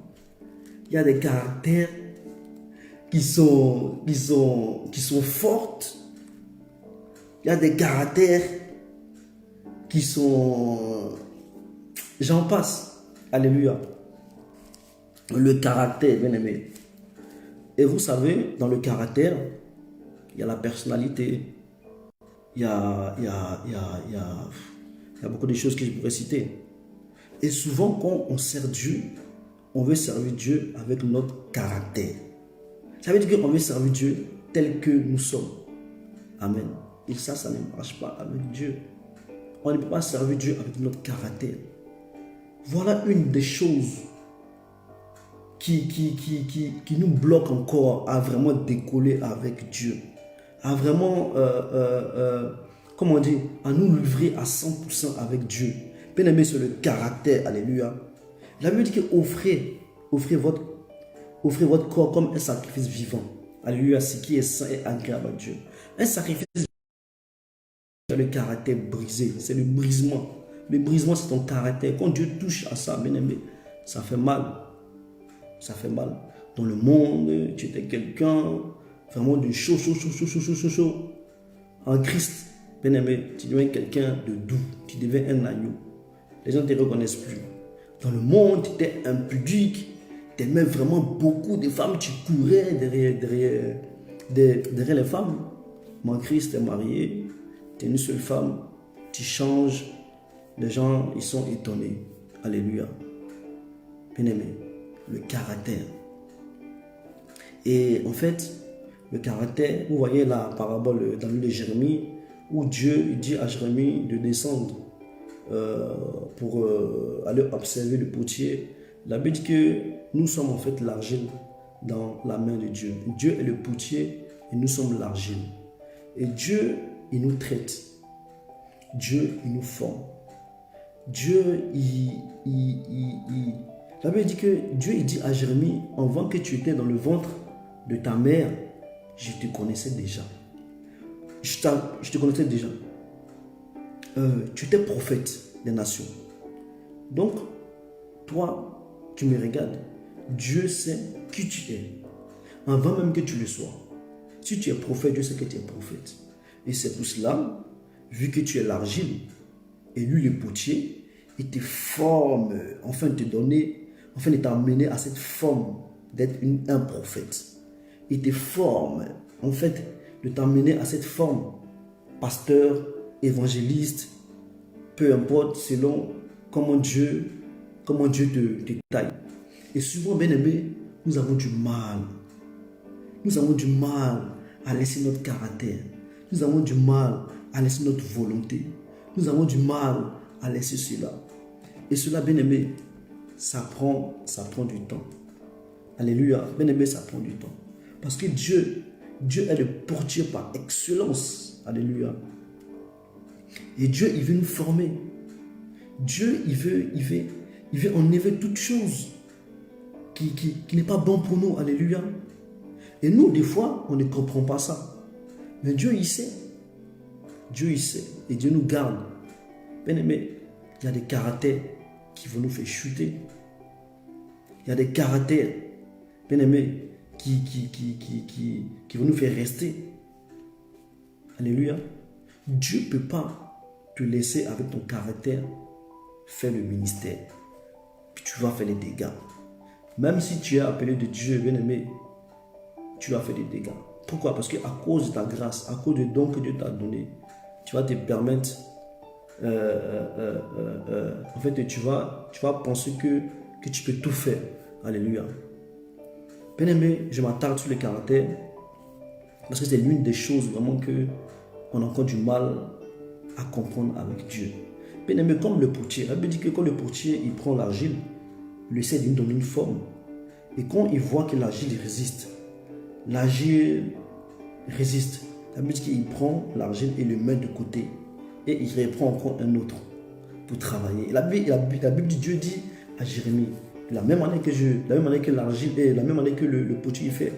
il y a des caractères qui sont fortes, il y a des caractères qui sont... J'en passe. Alléluia. Le caractère, bien aimé. Et vous savez, dans le caractère, il y a la personnalité. Il y a beaucoup de choses que je pourrais citer. Et souvent, quand on sert Dieu, on veut servir Dieu avec notre caractère. Ça veut dire qu'on veut servir Dieu tel que nous sommes. Amen. Et ça ne marche pas avec Dieu. On ne peut pas servir Dieu avec notre caractère. Voilà une des choses qui nous bloque encore à vraiment décoller avec Dieu. À vraiment, comment on dit, à nous livrer à 100% avec Dieu. Bien aimé, c'est le caractère, alléluia. La Bible dit que offrez votre corps comme un sacrifice vivant. Alléluia, ce qui est saint et agréable à Dieu. Un sacrifice c'est le caractère brisé, c'est le brisement. Le brisement, c'est ton caractère. Quand Dieu touche à ça, bien aimé, ça fait mal. Ça fait mal. Dans le monde, tu étais quelqu'un vraiment de chaud. En Christ, bien aimé, tu deviens quelqu'un de doux. Tu deviens un agneau. Les gens ne te reconnaissent plus. Dans le monde, tu étais impudique. Tu aimais vraiment beaucoup de femmes. Tu courais derrière les femmes. Mais en Christ, tu es marié. Tu es une seule femme. Tu changes. Les gens, ils sont étonnés. Alléluia. Bien aimé, le caractère. Et en fait, le caractère, vous voyez la parabole dans le livre de Jérémie, où Dieu dit à Jérémie de descendre pour aller observer le potier. La Bible dit que nous sommes en fait l'argile dans la main de Dieu. Dieu est le potier et nous sommes l'argile. Et Dieu, il nous traite. Dieu, il nous forme. Dieu, la Bible dit que Dieu, il dit à Jérémie, avant que tu étais dans le ventre de ta mère, je te connaissais déjà. Je te connaissais déjà. Tu étais prophète des nations. Donc, toi, tu me regardes. Dieu sait qui tu es. Avant même que tu le sois. Si tu es prophète, Dieu sait que tu es prophète. Et c'est pour cela, vu que tu es l'argile, et lui le potier, il te forme, afin de t'amener à cette forme d'être un prophète. Il te forme, en fait, de t'amener à cette forme, pasteur, évangéliste, peu importe, selon comment Dieu te taille. Et souvent, bien aimé, nous avons du mal. Nous avons du mal à laisser notre caractère. Nous avons du mal à laisser notre volonté. Nous avons du mal à laisser cela. Et cela, bien aimé, ça prend du temps. Alléluia. Bien aimé, ça prend du temps. Parce que Dieu est le portier par excellence. Alléluia. Et Dieu, il veut nous former. Dieu, il veut enlever toute chose qui n'est pas bon pour nous. Alléluia. Et nous, des fois, on ne comprend pas ça. Mais Dieu, il sait. Dieu, il sait. Et Dieu nous garde. Bien aimé, il y a des caractères qui vont nous faire chuter. Il y a des caractères, bien aimé, qui vont nous faire rester. Alléluia. Dieu ne peut pas te laisser avec ton caractère faire le ministère. Puis tu vas faire les dégâts. Même si tu es appelé de Dieu, bien aimé, tu vas faire des dégâts. Pourquoi? Parce qu'à cause de ta grâce, à cause du don que Dieu t'a donné, tu vas te permettre, en fait, tu vas penser que tu peux tout faire. Alléluia. Bien aimé, je m'attarde sur le caractère parce que c'est l'une des choses vraiment qu'on a encore du mal à comprendre avec Dieu. Bien aimé, comme le potier, la Bible dit que quand le potier il prend l'argile, il essaie de lui donner une forme. Et quand il voit que l'argile résiste, la Bible dit qu'il prend l'argile et le met de côté. Et il reprend encore un autre pour travailler. La Bible dit, Dieu dit à Jérémie, la même année que l'argile et la même année que le potier fait,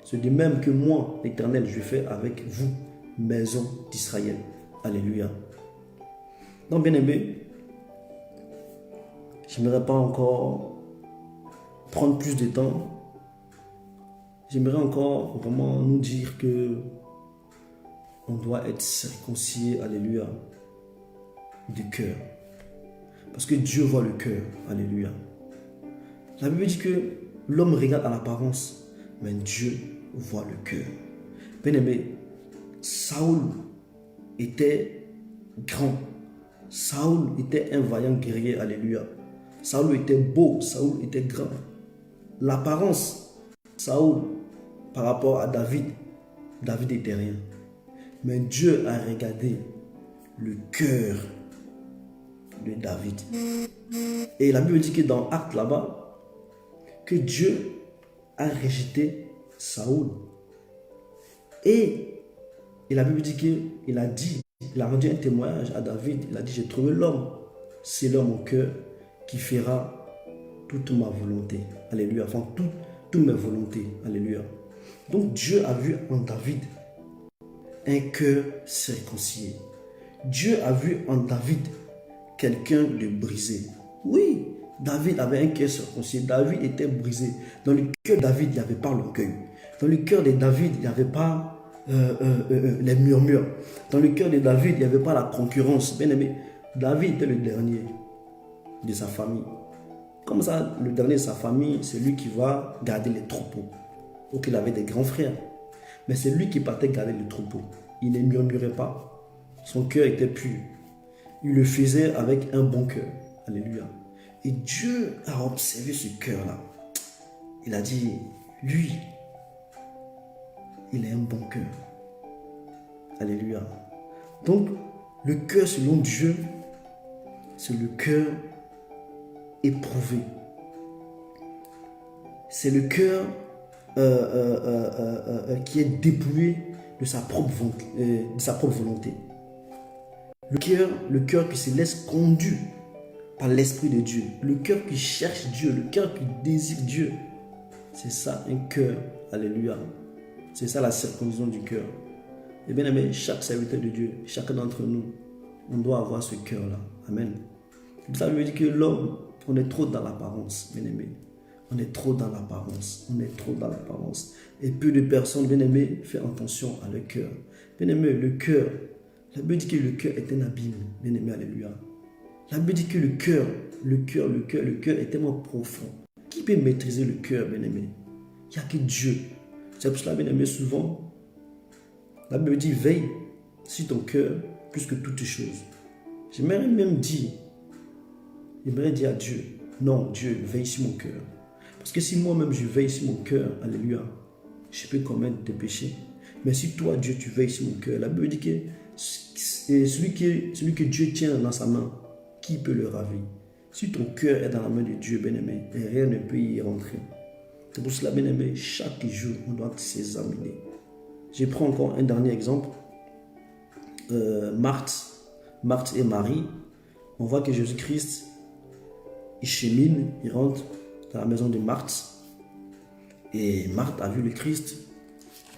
c'est de même que moi, l'Éternel, je fais avec vous, maison d'Israël. Alléluia. Donc, bien aimé, je n'aimerais pas encore prendre plus de temps. J'aimerais encore vraiment nous dire que on doit être circoncis, alléluia, du cœur. Parce que Dieu voit le cœur, alléluia. La Bible dit que l'homme regarde à l'apparence, mais Dieu voit le cœur. Bien aimé, Saoul était grand. Saoul était un vaillant guerrier, alléluia. Saoul était beau, Saoul était grand. L'apparence, Saoul, par rapport à David était rien. Mais Dieu a regardé le cœur de David. Et la Bible dit que dans Actes là-bas, que Dieu a rejeté Saoul. Et la Bible dit qu'il a rendu un témoignage à David. Il a dit, j'ai trouvé l'homme. C'est l'homme au cœur qui fera toute ma volonté. Alléluia. Enfin, toutes mes volontés. Alléluia. Donc Dieu a vu en David un cœur circoncis. Dieu a vu en David quelqu'un de brisé. Oui, David avait un cœur circoncis. David était brisé. Dans le cœur de David, il n'y avait pas l'orgueil. Dans le cœur de David, il n'y avait pas les murmures. Dans le cœur de David, il n'y avait pas la concurrence. Bien aimé, David était le dernier de sa famille. Comme ça, le dernier de sa famille, c'est lui qui va garder les troupeaux. Donc il avait des grands frères. Mais c'est lui qui partait garder les troupeaux. Il ne murmurait pas. Son cœur était pur. Il le faisait avec un bon cœur. Alléluia. Et Dieu a observé ce cœur-là. Il a dit, lui, il a un bon cœur. Alléluia. Donc, le cœur selon Dieu, c'est le cœur éprouvé. C'est le cœur qui est dépouillé de sa propre volonté. Le cœur qui se laisse conduire par l'Esprit de Dieu. Le cœur qui cherche Dieu, le cœur qui désire Dieu. C'est ça un cœur. Alléluia. C'est ça la circoncision du cœur. Et bien aimé, chaque serviteur de Dieu, chacun d'entre nous, on doit avoir ce cœur-là. Amen. Ça veut dire que l'homme, on est trop dans l'apparence, bien aimé. On est trop dans l'apparence. On est trop dans l'apparence. Et peu de personnes, bien aimé, font attention à leur cœur. Bien aimé, le cœur, la Bible dit que le cœur est un abîme. Bien aimé, alléluia. La Bible dit que le cœur est tellement profond. Qui peut maîtriser le cœur, bien aimé? Il n'y a que Dieu. C'est pour cela, bien aimé, souvent, la Bible dit veille sur ton cœur plus que toutes choses. J'aimerais même dire à Dieu, non, Dieu, veille sur mon cœur. Parce que si moi-même je veille sur mon cœur, alléluia, je peux commettre des péchés. Mais si toi, Dieu, tu veilles sur mon cœur, la Bible dit que celui que Dieu tient dans sa main, qui peut le ravir? Si ton cœur est dans la main de Dieu, bien-aimé, rien ne peut y rentrer. C'est pour cela, bien-aimé, chaque jour, on doit s'examiner. Je prends encore un dernier exemple. Marthe et Marie, on voit que Jésus-Christ, il chemine, il rentre dans la maison de Marthe. Et Marthe a vu le Christ.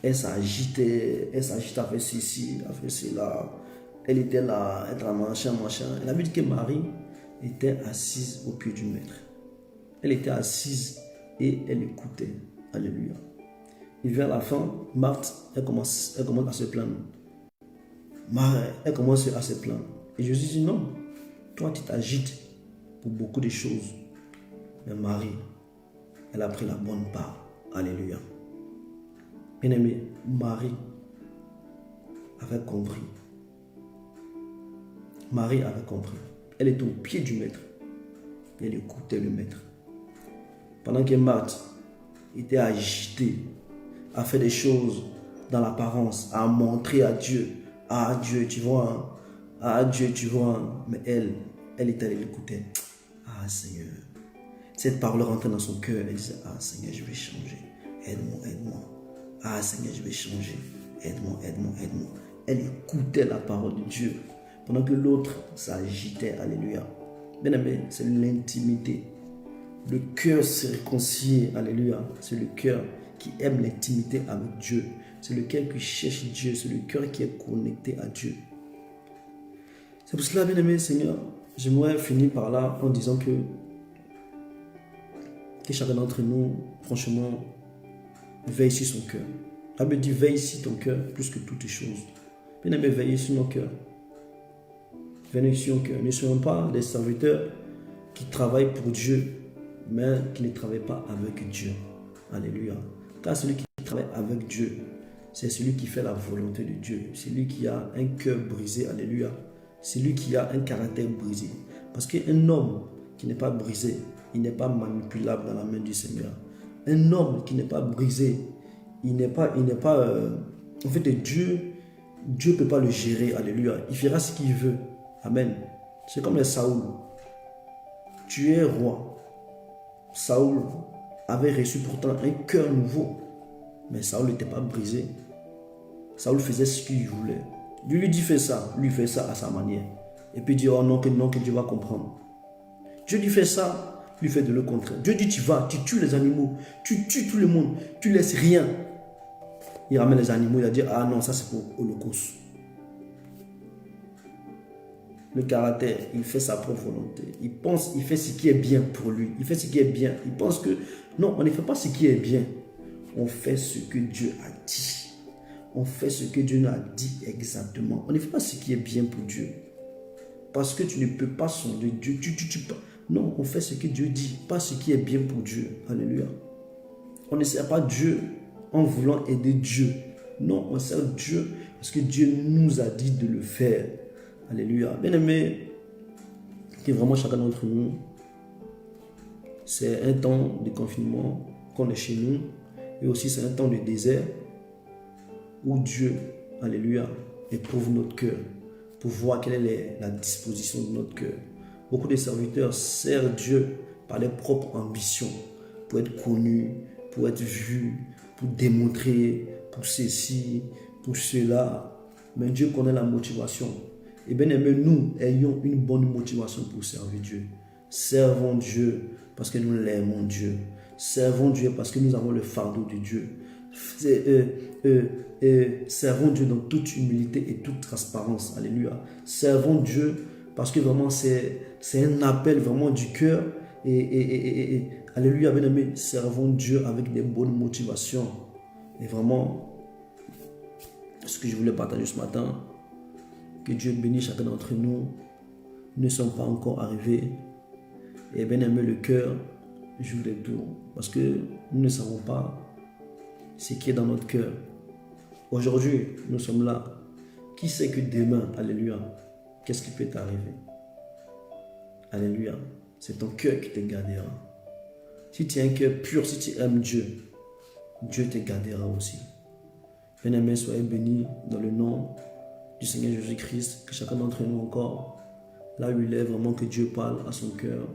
Elle s'agitait avec ceci, avec cela. Elle était là, elle était là, machin. Elle a vu que Marie était assise au pied du maître. Elle était assise et elle écoutait. Alléluia. Et vers la fin, Marthe, elle commence à se plaindre. Elle commence à se plaindre. Et Jésus dit non, toi tu t'agites pour beaucoup de choses. Mais Marie, elle a pris la bonne part. Alléluia. Bien-aimé, Marie avait compris. Marie avait compris. Elle était au pied du maître. Elle écoutait le maître. Pendant que Marthe était agitée, à faire des choses dans l'apparence, à montrer à Dieu. Ah Dieu, tu vois. Ah Dieu, tu vois. Mais elle était allée l'écouter. Ah Seigneur. Cette parole rentrait dans son cœur. Elle disait, ah Seigneur, je vais changer. Aide-moi. Ah Seigneur, je vais changer. Aide-moi. Elle écoutait la parole de Dieu. Pendant que l'autre s'agitait. Alléluia. Bien aimé, c'est l'intimité. Le cœur circoncis. Alléluia. C'est le cœur qui aime l'intimité avec Dieu. C'est le cœur qui cherche Dieu. C'est le cœur qui est connecté à Dieu. C'est pour cela, bien aimé Seigneur, j'aimerais finir par là en disant que chacun d'entre nous, franchement, veille sur son cœur. La Bible dit veille sur ton cœur plus que toutes les choses. Bien aimé, veillez sur nos cœurs. Veillez sur nos cœurs. Ne soyons pas des serviteurs qui travaillent pour Dieu, mais qui ne travaillent pas avec Dieu. Alléluia. Car celui qui travaille avec Dieu, c'est celui qui fait la volonté de Dieu. C'est lui qui a un cœur brisé. Alléluia. C'est lui qui a un caractère brisé. Parce qu'un homme qui n'est pas brisé, il n'est pas manipulable dans la main du Seigneur. Un homme qui n'est pas brisé, il n'est pas en fait, Dieu ne peut pas le gérer. Alléluia. Il fera ce qu'il veut. Amen. C'est comme les Saoul. Tu es roi. Saoul avait reçu pourtant un cœur nouveau. Mais Saoul n'était pas brisé. Saoul faisait ce qu'il voulait. Dieu lui dit fais ça. Lui fait ça à sa manière. Et puis il dit oh non, que Dieu va comprendre. Dieu lui fait ça. lui fais de le contraire. Dieu dit tu vas, tu tues les animaux, tu tues tout le monde, tu laisses rien. Il ramène les animaux, il a dit ah non, ça c'est pour Holocauste. Le caractère, il fait sa propre volonté. Il pense, il fait ce qui est bien pour lui. Il fait ce qui est bien. Il pense que non, on ne fait pas ce qui est bien. On fait ce que Dieu a dit. On fait ce que Dieu nous a dit exactement. On ne fait pas ce qui est bien pour Dieu. Parce que tu ne peux pas sonder Dieu. Non, on fait ce que Dieu dit, pas ce qui est bien pour Dieu. Alléluia. On ne sert pas Dieu en voulant aider Dieu. Non, on sert Dieu parce que Dieu nous a dit de le faire. Alléluia. Bien aimé, que vraiment chacun d'entre nous, c'est un temps de confinement qu'on est chez nous. Et aussi c'est un temps de désert où Dieu, alléluia, éprouve notre cœur pour voir quelle est la disposition de notre cœur. Beaucoup de serviteurs servent Dieu par leurs propres ambitions, pour être connus, pour être vus, pour démontrer, pour ceci, pour cela. Mais Dieu connaît la motivation. Et bien aimé, nous ayons une bonne motivation pour servir Dieu. Servons Dieu parce que nous l'aimons Dieu. Servons Dieu parce que nous avons le fardeau de Dieu. Servons Dieu dans toute humilité et toute transparence. Alléluia. Servons Dieu parce que vraiment c'est un appel vraiment du cœur. Alléluia, bien aimé. Servons Dieu avec des bonnes motivations. Et vraiment, ce que je voulais partager ce matin, que Dieu bénisse chacun d'entre nous. Nous ne sommes pas encore arrivés. Et bien aimé, le cœur joue des tours. Parce que nous ne savons pas ce qui est dans notre cœur. Aujourd'hui, nous sommes là. Qui sait que demain, alléluia, qu'est-ce qui peut t'arriver? Alléluia. C'est ton cœur qui te gardera. Si tu as un cœur pur, si tu aimes Dieu, Dieu te gardera aussi. Bien aimé, soyez bénis dans le nom du Seigneur Jésus-Christ. Que chacun d'entre nous encore, là où il est, vraiment que Dieu parle à son cœur.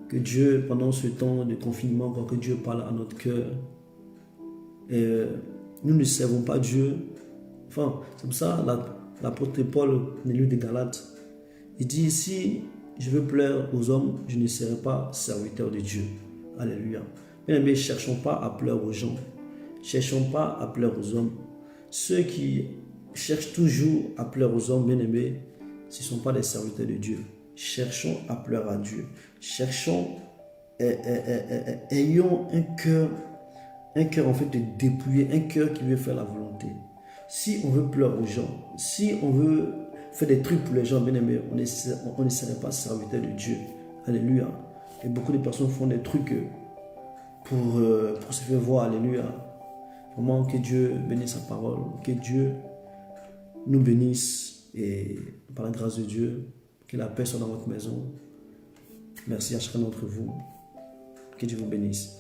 Que Dieu, pendant ce temps de confinement, encore que Dieu parle à notre cœur. Et nous ne servons pas Dieu. Enfin, c'est comme ça, l'apôtre Paul, dans le livre des Galates, il dit, si je veux plaire aux hommes, je ne serai pas serviteur de Dieu. Alléluia. Bien aimé, cherchons pas à plaire aux gens. Cherchons pas à plaire aux hommes. Ceux qui cherchent toujours à plaire aux hommes, bien aimés, ce ne sont pas des serviteurs de Dieu. Cherchons à plaire à Dieu. Cherchons, ayons un cœur en fait dépouillé, un cœur qui veut faire la volonté. Si on veut plaire aux gens, si on veut faire des trucs pour les gens, bien aimés, on ne serait pas serviteur de Dieu. Alléluia. Et beaucoup de personnes font des trucs pour se faire voir. Alléluia. Vraiment que Dieu bénisse sa parole, que Dieu nous bénisse et par la grâce de Dieu, que la paix soit dans votre maison. Merci à chacun d'entre vous. Que Dieu vous bénisse.